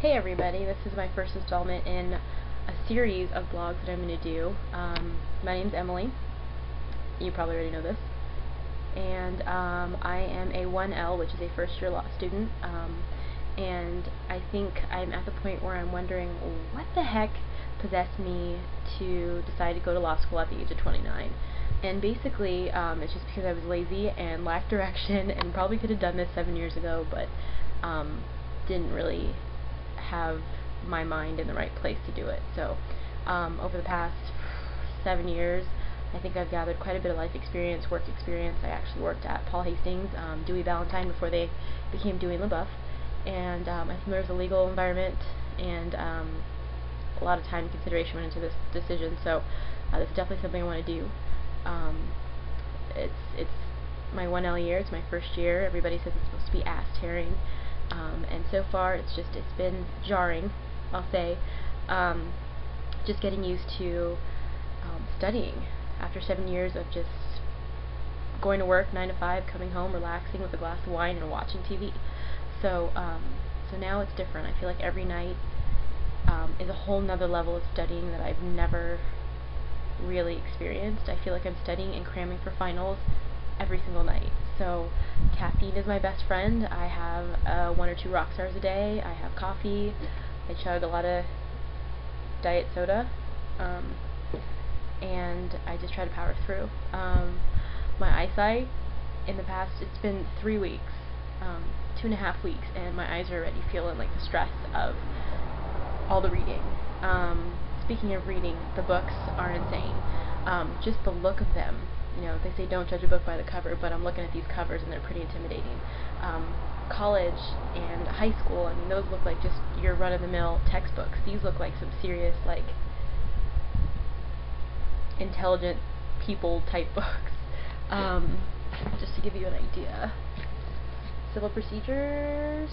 Hey everybody, this is my first installment in a series of blogs that I'm going to do. My name's Emily. You probably already know this. And I am a 1L, which is a first year law student. And I think I'm at the point where I'm wondering what the heck possessed me to decide to go to law school at the age of 29. And basically, it's just because I was lazy and lacked direction and probably could have done this 7 years ago, but didn't really have my mind in the right place to do it. So over the past 7 years, I think I've gathered quite a bit of life experience, work experience. I actually worked at Paul Hastings, Dewey Valentine before they became Dewey and LaBeouf, and I think there was a legal environment and a lot of time and consideration went into this decision. So this is definitely something I want to do. It's my 1L year. It's my first year. Everybody says it's supposed to be ass tearing. And so far it's been jarring, I'll say, just getting used to studying after 7 years of just going to work 9 to 5, coming home, relaxing with a glass of wine and watching TV. So now it's different. I feel like every night is a whole nother level of studying that I've never really experienced. I feel like I'm studying and cramming for finals every single night. So caffeine is my best friend. I have 1 or 2 rock stars a day. I have coffee. I chug a lot of diet soda, and I just try to power through. My eyesight, in the past, it's been 3 weeks, 2.5 weeks, and my eyes are already feeling like the stress of all the reading. Speaking of reading, the books are insane. Just the look of them. You know, they say don't judge a book by the cover, but I'm looking at these covers and they're pretty intimidating. College and high school, I mean, those look like just your run-of-the-mill textbooks. These look like some serious, like, intelligent people type books. Just to give you an idea. Civil procedures.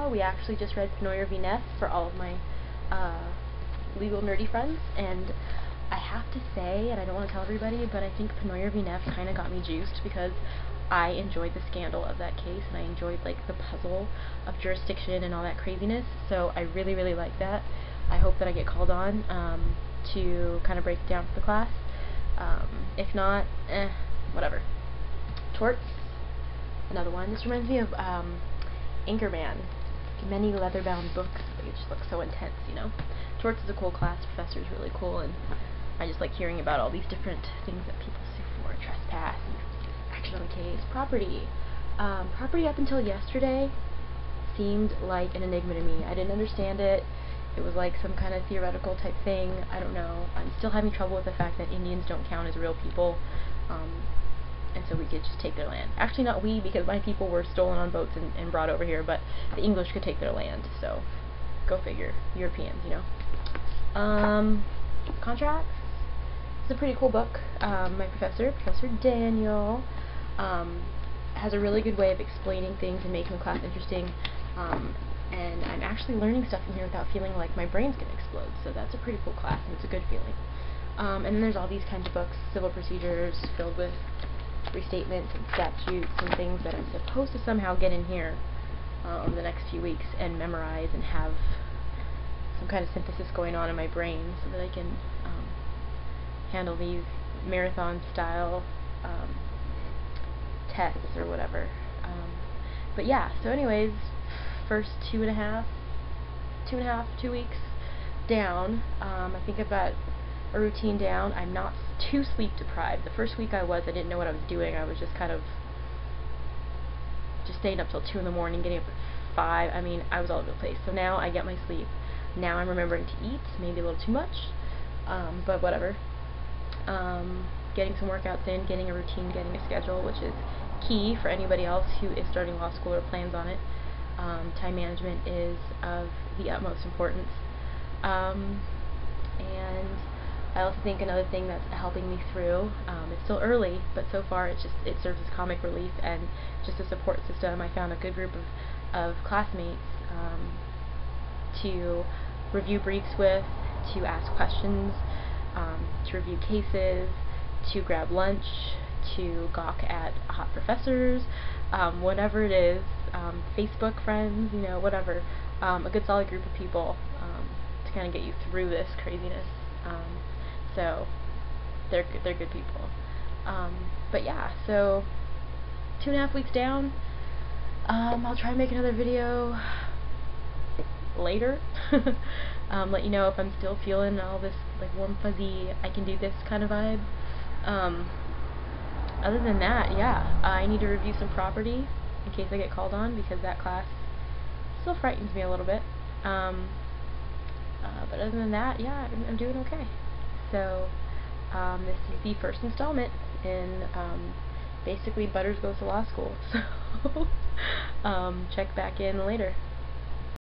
We actually just read Penoyer v. Neff for all of my legal nerdy friends, and I have to say, and I don't want to tell everybody, but I think Penoyer v. Neff kind of got me juiced because I enjoyed the scandal of that case, and I enjoyed like the puzzle of jurisdiction and all that craziness. So I really, really like that. I hope that I get called on to kind of break it down for the class. If not, whatever. Torts, another one. This reminds me of Anchorman. Many leather-bound books. They just look so intense, you know. Torts is a cool class. Professor's really cool, and I just like hearing about all these different things that people sue for: trespass, action on the case, property. Property up until yesterday seemed like an enigma to me. I didn't understand it. It was like some kind of theoretical type thing. I don't know. I'm still having trouble with the fact that Indians don't count as real people. And so we could just take their land. Actually, not we, because my people were stolen on boats and brought over here, but the English could take their land, so go figure. Europeans, you know. Contracts. It's a pretty cool book. My Professor Daniel, has a really good way of explaining things and making the class interesting, and I'm actually learning stuff in here without feeling like my brain's going to explode, so that's a pretty cool class, and it's a good feeling. And then there's all these kinds of books, civil procedures, filled with restatements and statutes and things that I'm supposed to somehow get in here over the next few weeks and memorize and have some kind of synthesis going on in my brain so that I can handle these marathon style tests or whatever. But yeah, so anyways, first 2 weeks down. I think I've got a routine down. I'm not too sleep deprived. The first week I didn't know what I was doing. I was just kind of just staying up till 2 in the morning, getting up at 5. I mean, I was all over the place. So now I get my sleep. Now I'm remembering to eat, maybe a little too much, but whatever. Getting some workouts in, getting a routine, getting a schedule, which is key for anybody else who is starting law school or plans on it. Time management is of the utmost importance. And I also think another thing that's helping me through, it's still early, but so far it serves as comic relief and just a support system. I found a good group of classmates to review briefs with, to ask questions, to review cases, to grab lunch, to gawk at hot professors, whatever it is, Facebook friends, you know, whatever. a good solid group of people to kind of get you through this craziness. So they're good people. But yeah, so 2.5 weeks down. I'll try and make another video later. Let you know if I'm still feeling all this like warm fuzzy, I can do this kind of vibe. Other than that, yeah, I need to review some property in case I get called on, because that class still frightens me a little bit. But other than that, yeah, I'm doing okay. So this is the first installment in basically Butters Goes to Law School. So check back in later.